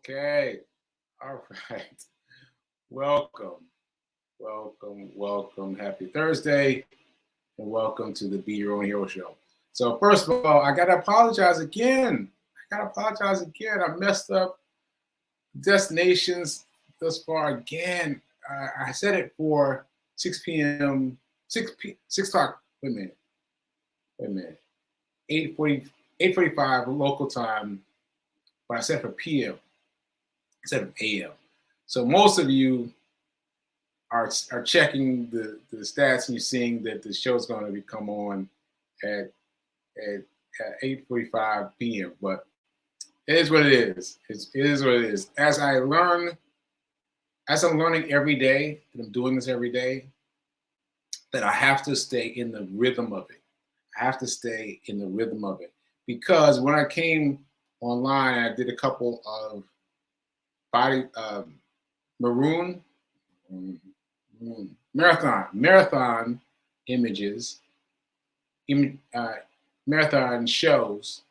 Okay. All right. Welcome. Welcome. Happy Thursday and welcome to the Be Your Own Hero Show. So first of all, I gotta apologize again. I messed up destinations thus far again. I set it for 6 p.m. 6 o'clock. Wait a minute. 8:45 local time, but I set for p.m. instead of a.m. So most of you are checking the stats and you're seeing that the show's going to come on at at 8:45 p.m. But it is what it is. It is what it is. As I'm learning every day, that I'm doing this every day, that I have to stay in the rhythm of it. I have to stay in the rhythm of it because when I came online, I did a couple of body maroon marathon images, marathon shows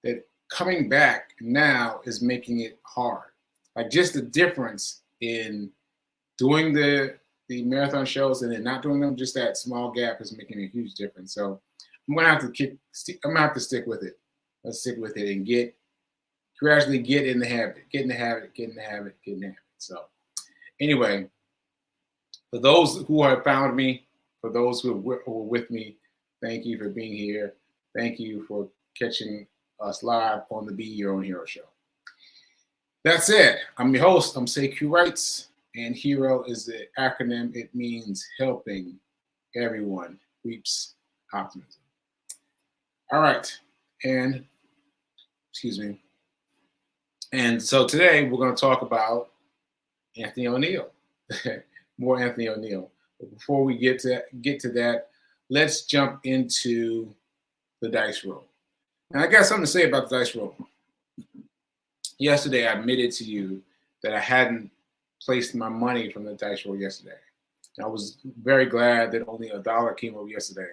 that coming back now is making it hard. Like just the difference in doing the marathon shows and then not doing them, just that small gap is making a huge difference. So I'm gonna have to stick with it. Let's stick with it and gradually get in the habit. So anyway, for those who have found me, for those who were with me, thank you for being here. Thank you for catching us live on the Be Your Own Hero Show. That's it. I'm your host. I'm CQ Wrights, and HERO is the acronym. It means helping everyone reaps optimism. All right, and excuse me. And so today we're going to talk about Anthony O'Neill, more Anthony O'Neill. But before we get to that, let's jump into the dice roll. And I got something to say about the dice roll. Yesterday, I admitted to you that I hadn't placed my money from the dice roll yesterday. And I was very glad that only $1 came up yesterday.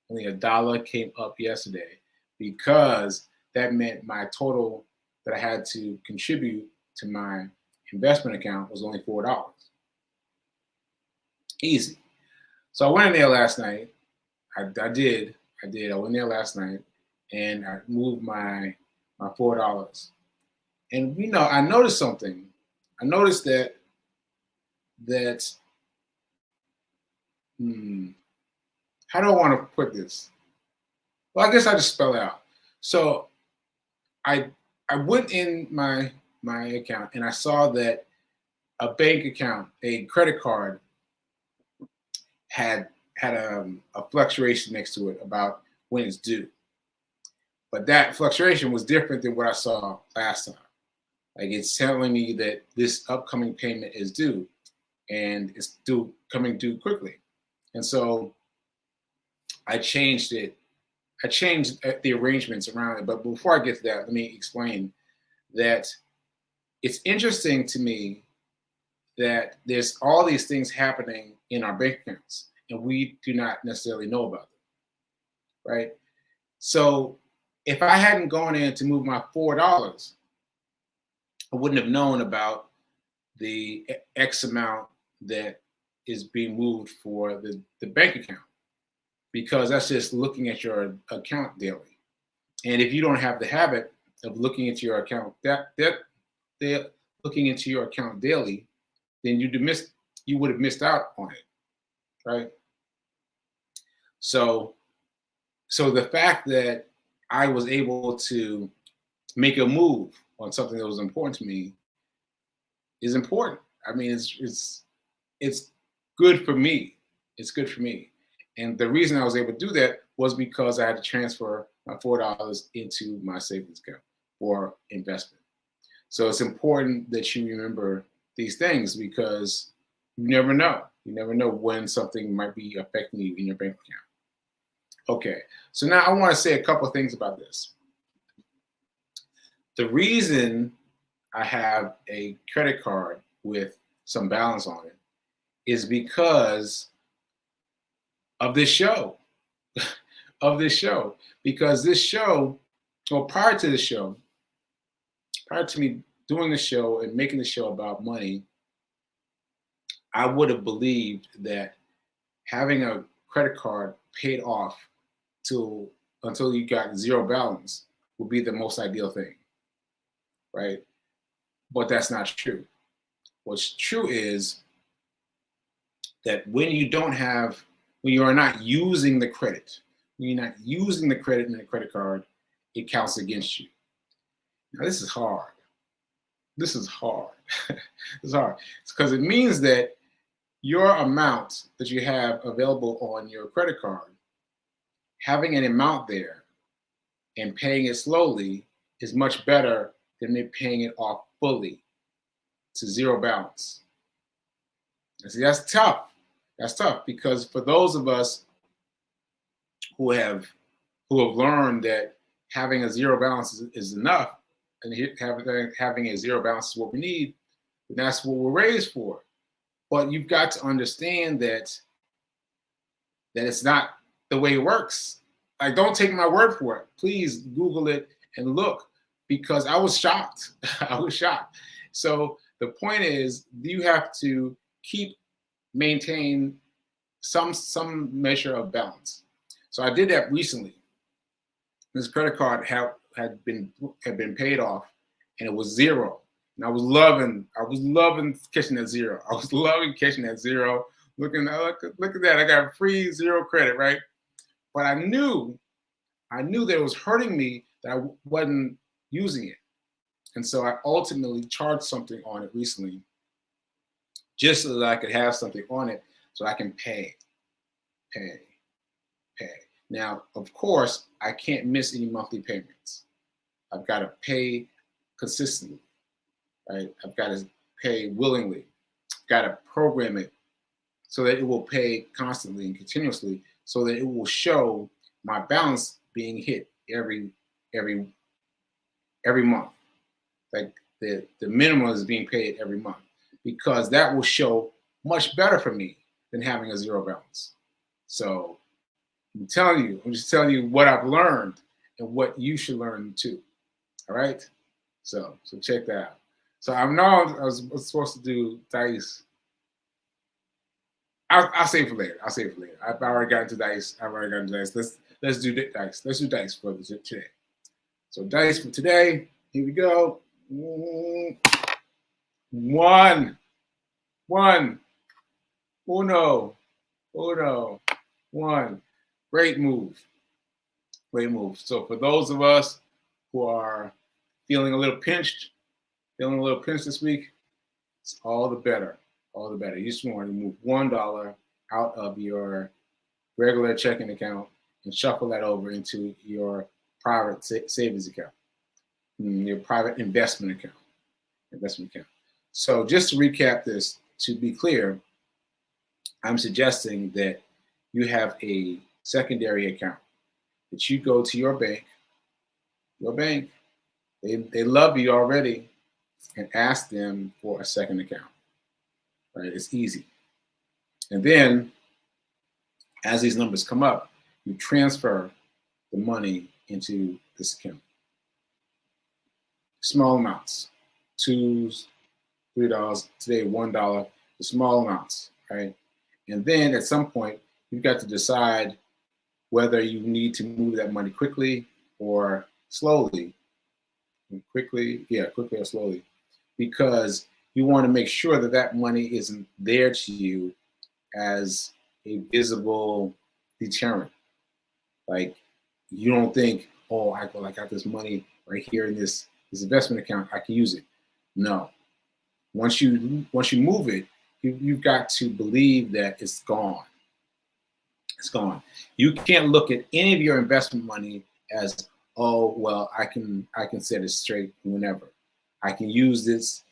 Only $1 came up yesterday because that meant my total that I had to contribute to my investment account was only $4. Easy. So I went in there last night. I did. I went in there last night and I moved my $4. And I noticed something. I noticed that how do I want to put this? Well, I guess I just spell it out. So I went in my account and I saw that a bank account, a credit card, had a fluctuation next to it about when it's due. But that fluctuation was different than what I saw last time. Like it's telling me that this upcoming payment is due and it's coming due quickly. And so I changed it. I changed the arrangements around it. But before I get to that, let me explain that it's interesting to me that there's all these things happening in our bank accounts and we do not necessarily know about them, right? So if I hadn't gone in to move my $4, I wouldn't have known about the X amount that is being moved for the bank account because that's just looking at your account daily. And if you don't have the habit of looking into your account looking into your account daily, then you would have missed out on it, right? So the fact that I was able to make a move on something that was important to me is important. I mean, it's good for me. It's good for me. And the reason I was able to do that was because I had to transfer my $4 into my savings account for investment. So it's important that you remember these things because you never know. You never know when something might be affecting you in your bank account. Okay, so now I want to say a couple of things about this. The reason I have a credit card with some balance on it is because of this show. Because this show, well, prior to me doing the show and making the show about money, I would have believed that having a credit card paid off until you got zero balance would be the most ideal thing, right? But that's not true. What's true is that when you are not using the credit, when you're not using the credit in the credit card, it counts against you. Now, this is hard. This is hard. It's hard. It's because it means that your amount that you have available on your credit card, having an amount there and paying it slowly is much better than paying it off fully to zero balance. And see, that's tough. That's tough because for those of us who have learned that having a zero balance is enough, and having a zero balance is what we need, and that's what we're raised for. But you've got to understand that it's not the way it works. Like, don't take my word for it. Please Google it and look, because I was shocked. I was shocked. So the point is, you have to maintain some measure of balance. So I did that recently. This credit card had been paid off, and it was zero. And I was loving catching that zero. I was loving catching that zero. Look at that. I got free zero credit, right? But I knew that it was hurting me that I wasn't using it. And so I ultimately charged something on it recently, just so that I could have something on it so I can pay. Now, of course, I can't miss any monthly payments. I've got to pay consistently, right? I've got to pay willingly. I've got to program it so that it will pay constantly and continuously, so that it will show my balance being hit every month. Like the minimum is being paid every month, because that will show much better for me than having a zero balance. So I'm just telling you what I've learned and what you should learn too. All right. So check that out. So I know I was supposed to do dice. I'll save it for later. I've already gotten to dice. Let's do dice. Let's do dice for today. So dice for today. Here we go. One. Uno. One. Great move. So for those of us who are feeling a little pinched this week, it's all the better. You just want to move $1 out of your regular checking account and shuffle that over into your private savings account, your private investment account. So just to recap this, to be clear, I'm suggesting that you have a secondary account, that you go to your bank, they love you already, and ask them for a second account. Right? It's easy. And then as these numbers come up, you transfer the money into this account. Small amounts, $2, $3, today $1, the small amounts, right? And then at some point, you've got to decide whether you need to move that money quickly or slowly. Quickly or slowly, because you want to make sure that money isn't there to you as a visible deterrent. Like, you don't think, oh, I got this money right here in this investment account, I can use it. No. Once you move it, you've got to believe that it's gone. It's gone. You can't look at any of your investment money as, oh, well, I can set it straight whenever. I can use this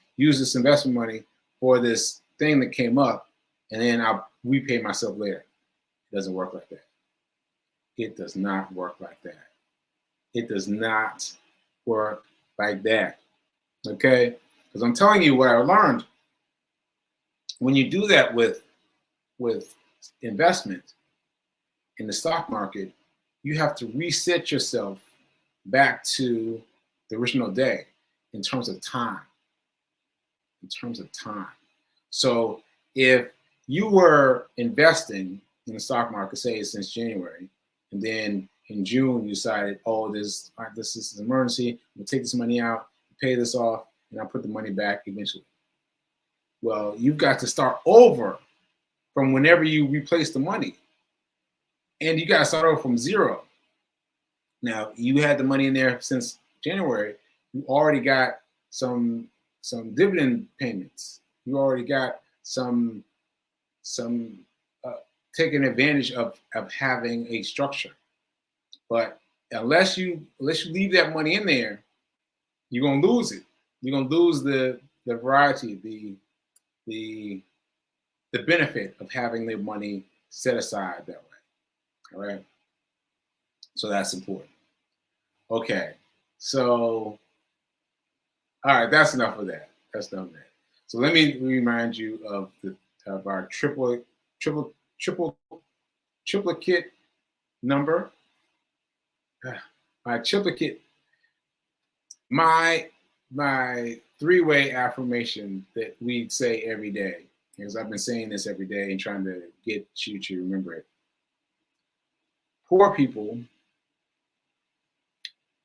investment money for this thing that came up, and then I'll repay myself later. It doesn't work like that. It does not work like that. It does not work like that. Okay? Because I'm telling you what I learned. When you do that with investment in the stock market, you have to reset yourself back to the original day in terms of time. in terms of time. So if you were investing in the stock market, say since January, and then in June you decided, oh, this is an emergency, I'm gonna take this money out, pay this off, and I'll put the money back eventually. Well, you've got to start over from whenever you replace the money. And you got to start over from zero. Now, you had the money in there since January. You already got some dividend payments. You already got some taking advantage of having a structure. But unless you leave that money in there, you're gonna lose it. You're gonna lose the variety, the benefit of having the money set aside that way. All right. So that's important. Okay. So, all right, that's enough of that. That's enough of that. So let me remind you of our triplicate number. My triplicate, my three-way affirmation that we say every day, because I've been saying this every day and trying to get you to remember it. Poor people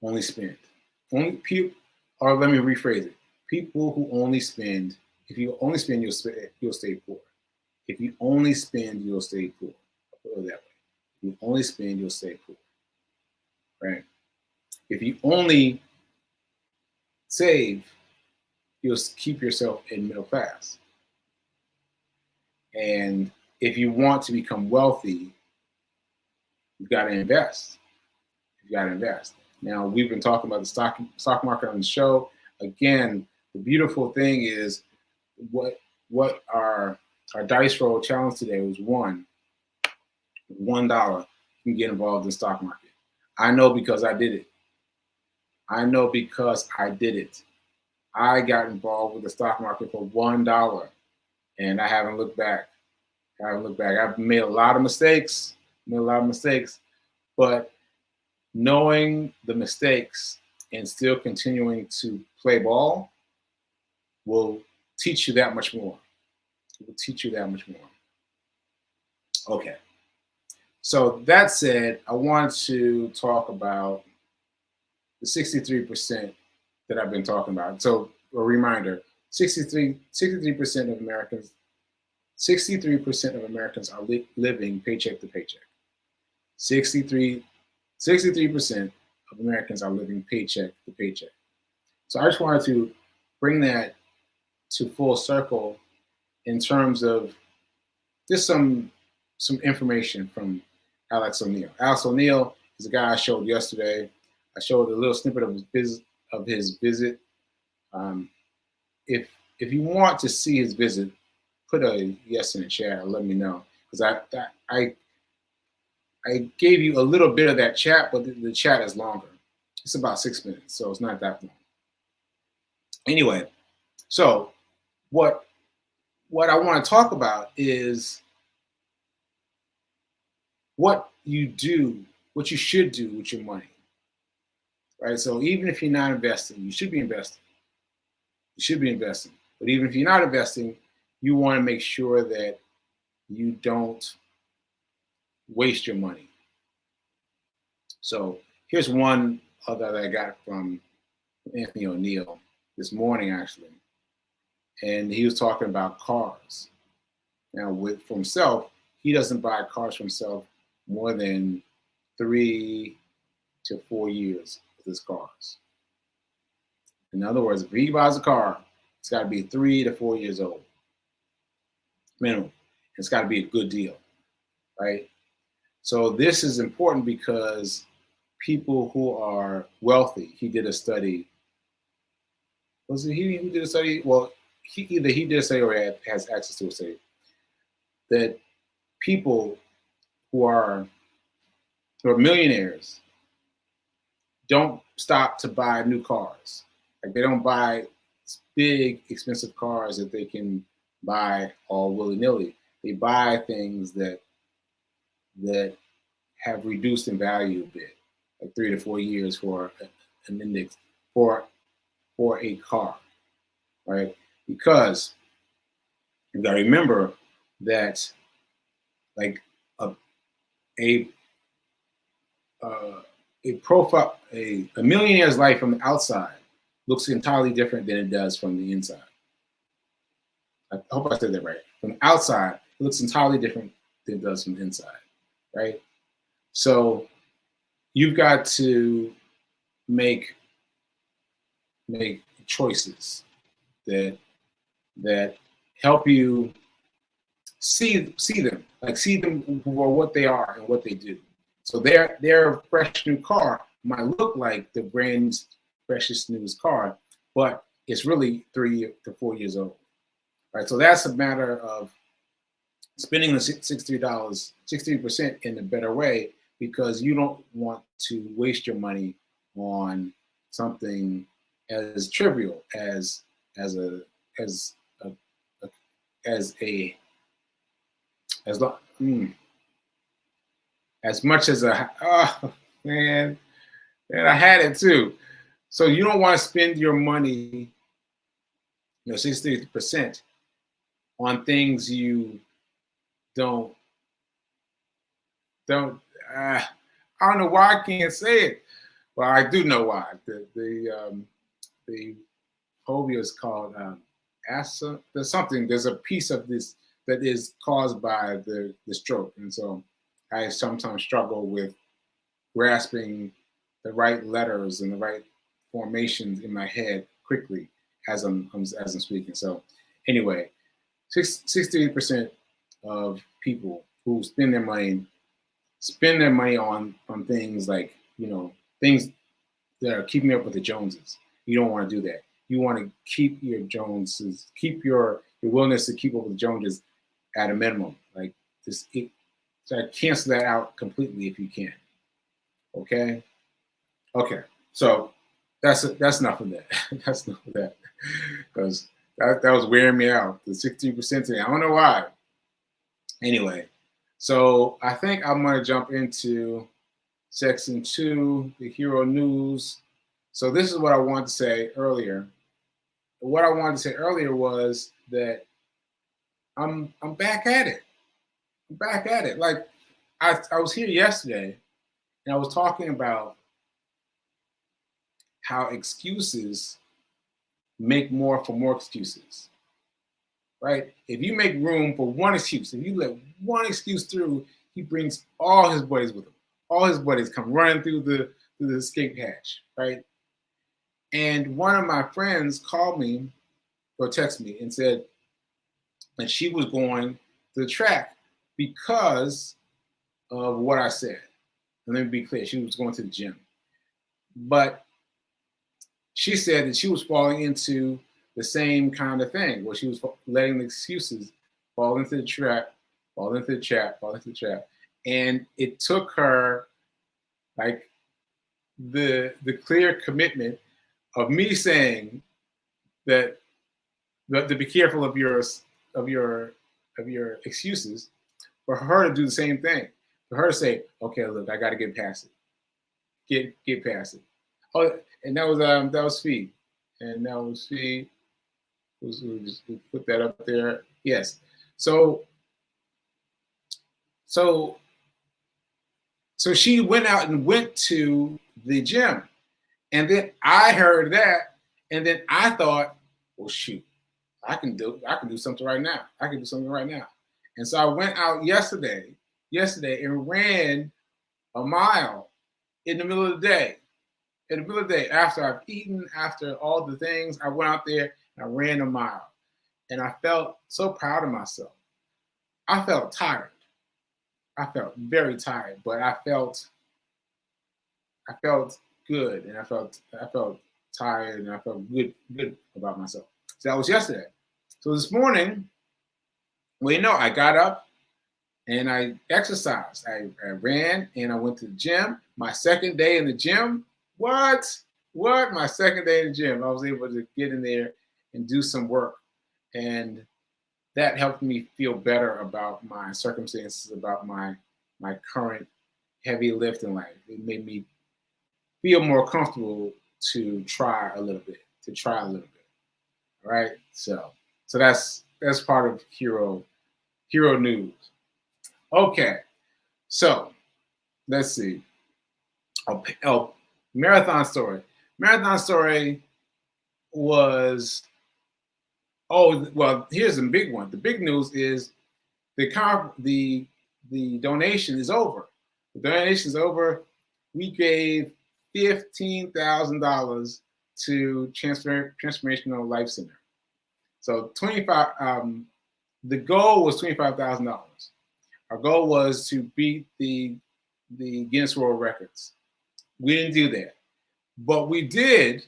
only spend. Or let me rephrase it. People who only spend, if you only spend, you'll stay poor. If you only spend, you'll stay poor. I'll put it that way. If you only spend, you'll stay poor. Right? If you only save, you'll keep yourself in middle class. And if you want to become wealthy, you've got to invest. You've got to invest. Now, we've been talking about the stock market on the show. Again, the beautiful thing is what our dice roll challenge today was $1. You can get involved in the stock market. I know because I did it. I know because I did it. I got involved with the stock market for $1, and I haven't looked back. I've made a lot of mistakes, but knowing the mistakes and still continuing to play ball will teach you that much more. It will teach you that much more. Okay. So that said, I want to talk about the 63% that I've been talking about. So a reminder, 63% of Americans, 63% of Americans are living paycheck to paycheck. 63% of Americans are living paycheck to paycheck. So I just wanted to bring that to full circle in terms of just some information from Alex O'Neill. Alex O'Neill is a guy I showed yesterday. I showed a little snippet of his visit. If you want to see his visit, put a yes in the chat or let me know, because I gave you a little bit of that chat, but the chat is longer. It's about 6 minutes, so it's not that long. Anyway, so what I want to talk about is what you should do with your money, right? So even if you're not investing, you should be investing. You should be investing. But even if you're not investing, you want to make sure that you don't waste your money. So here's one that I got from Anthony O'Neill this morning, actually. And he was talking about cars. Now, for himself, he doesn't buy cars for himself more than 3 to 4 years with his cars. In other words, if he buys a car, it's got to be 3 to 4 years old, minimum. It's got to be a good deal, right? So this is important because people who are wealthy, he did a study. Was it he who did a study? Well, either he did a study or has access to a study that people who are millionaires don't stop to buy new cars. Like, they don't buy big, expensive cars that they can buy all willy-nilly. They buy things that have reduced in value a bit, like 3 to 4 years for an index for a car, right? because you got to remember that like a a a profile, a millionaire's life from the outside looks entirely different than it does from the inside. I hope I said that right. From the outside, it looks entirely different than it does from the inside, right? So you've got to make choices that help you see them, like see them for what they are and what they do. So their fresh new car might look like the brand freshest newest car, but it's really 3 to 4 years old. Right. So that's a matter of spending the $63% in a better way, because you don't want to waste your money on something as trivial as a as a, as a as long as much as a man, I had it too. So you don't want to spend your money, 60% on things you don't I don't know why I can't say it. Well, I do know why. The phobia is called asthma. There's a piece of this that is caused by the stroke, and so I sometimes struggle with grasping the right letters and the right formations in my head quickly as I'm speaking. So anyway, 68% of people who spend their money on things like, things that are keeping up with the Joneses. You don't want to do that. You want to keep your Joneses, keep your willingness to keep up with the Joneses at a minimum. Like so cancel that out completely if you can. Okay. So that's enough of that. That's enough of that, because that was wearing me out. The 16% thing. I don't know why. Anyway, so I think I'm going to jump into section 2, the hero news. So this is what I wanted to say earlier. What I wanted to say earlier was that I'm back at it. I'm back at it. Like I was here yesterday, and I was talking about how excuses make more for more excuses. Right? If you make room for one excuse, if you let one excuse through, he brings all his buddies with him. All his buddies come running through the escape hatch, right? And one of my friends called me or texted me and said that she was going to the track because of what I said. And let me be clear, she was going to the gym. But she said that she was falling into the same kind of thing, where she was letting the excuses fall into the trap, and it took her like the clear commitment of me saying that to be careful of your excuses, for her to do the same thing, for her to say, okay, look, I got to get past it, get past it. Oh, and that was Fee, and that was Fee. We'll just put that up there. Yes. So she went out and went to the gym, and then I heard that, and then I thought, well, shoot, I can do something right now. And so I went out yesterday and ran a mile in the middle of the day. After I've eaten, after all the things, I went out there and I ran a mile. And I felt so proud of myself. I felt tired. I felt very tired, but I felt good, and I felt tired, and I felt good about myself. So that was yesterday. So this morning, I got up and I exercised. I ran and I went to the gym. My second day in the gym. What? My second day in the gym, I was able to get in there and do some work. And that helped me feel better about my circumstances, about my current heavy lifting life. It made me feel more comfortable to try a little bit. All right. So So that's part of hero news. Okay, so let's see. Marathon story. Marathon story was, well, here's the big one. The big news is the donation is over. The donation is over. We gave $15,000 to Transformational Life Center. So 25. The goal was $25,000. Our goal was to beat the Guinness World Records. We didn't do that, but we did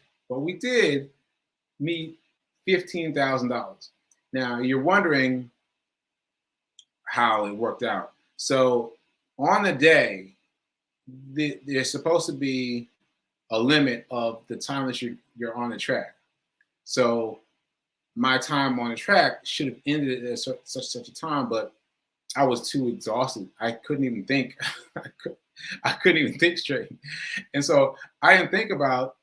meet $15,000. Now you're wondering how it worked out. So on the day, there's supposed to be a limit of the time that you're on the track. So my time on the track should have ended at such a time, but I was too exhausted. I couldn't even think. I couldn't even think straight. And so I didn't think about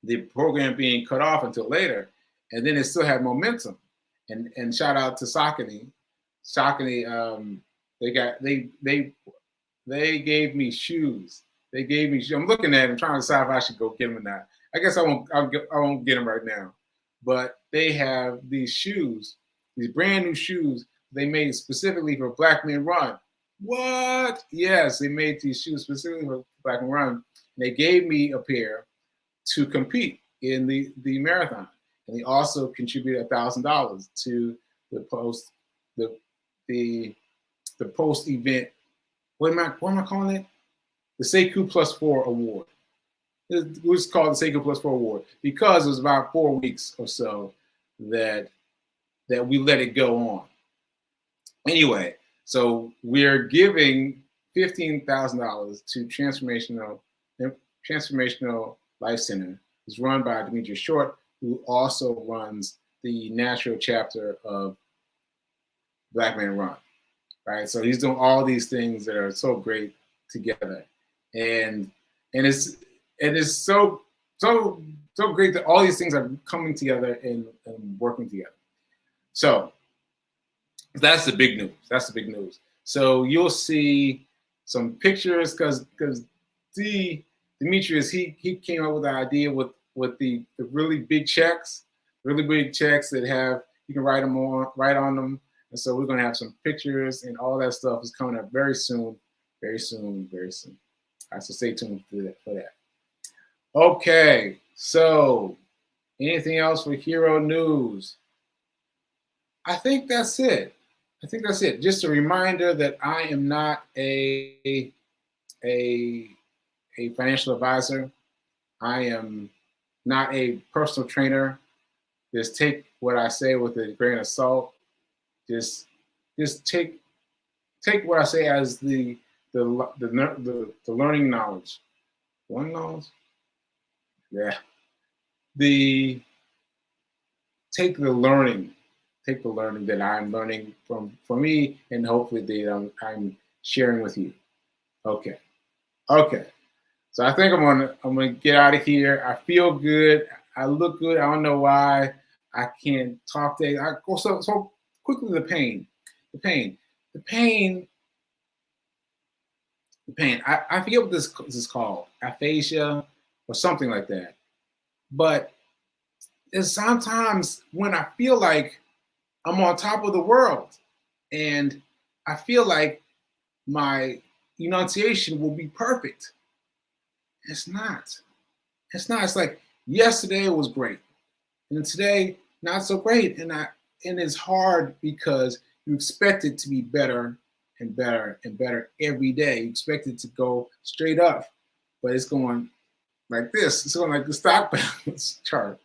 the program being cut off until later. And then it still had momentum. And shout out to Saucony. Saucony, they gave me shoes. They gave me shoes. I'm looking at them, trying to decide if I should go get them or not. I guess I won't get them right now. But they have these shoes, these brand new shoes they made specifically for Black Men Run. What? Yes, they made these shoes specifically for Black Men Run. And they gave me a pair to compete in the marathon. And they also contributed $1,000 to the post event. What am I calling it? The Sekou Plus 4 Award. It was called the Sekou Plus 4 Award because it was about 4 weeks or so that we let it go on. Anyway, so we're giving $15,000 to Transformational Life Center. It's run by Demetrius Short, who also runs the national chapter of Black Men Run. Right, so he's doing all these things that are so great together, and it's so great that all these things are coming together and working together. So that's the big news. That's the big news. So you'll see some pictures because Demetrius he came up with the idea with the really big checks that have you can write on them. And so we're going to have some pictures and all that stuff is coming up very soon, very soon, very soon. All right, so stay tuned for that. Okay, so anything else for Hero News? I think that's it. Just a reminder that I am not a financial advisor. I am not a personal trainer. Just take what I say with a grain of salt. Just take what I say as the learning knowledge. Learning knowledge? Yeah. Take the learning that I'm learning from me, and hopefully that I'm sharing with you. Okay. So I think I'm gonna get out of here. I feel good. I look good. I don't know why I can't talk today. I go so quickly. The pain. I forget what this is called, aphasia or something like that. But it's sometimes when I feel like I'm on top of the world and I feel like my enunciation will be perfect. It's not. It's like yesterday was great, and today not so great, and it's hard because you expect it to be better and better and better every day. You expect it to go straight up, but it's going like this. It's going like the stock balance chart.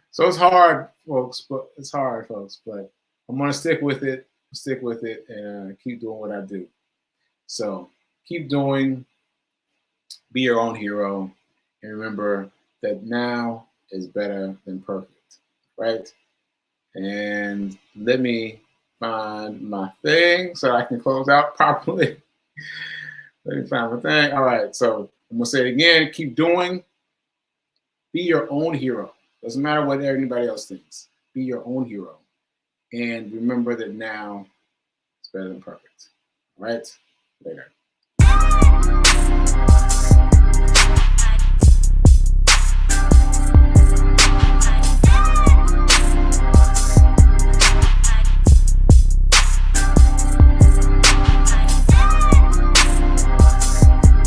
So it's hard, folks. But I'm gonna stick with it. And keep doing what I do. So keep doing. Be your own hero, and remember that now is better than perfect, right? And let me find my thing so I can close out properly. Let me find my thing. All right, so I'm gonna say it again. Keep doing. Be your own hero. Doesn't matter what anybody else thinks. be your own hero. And remember that now it's better than perfect. All right? Later.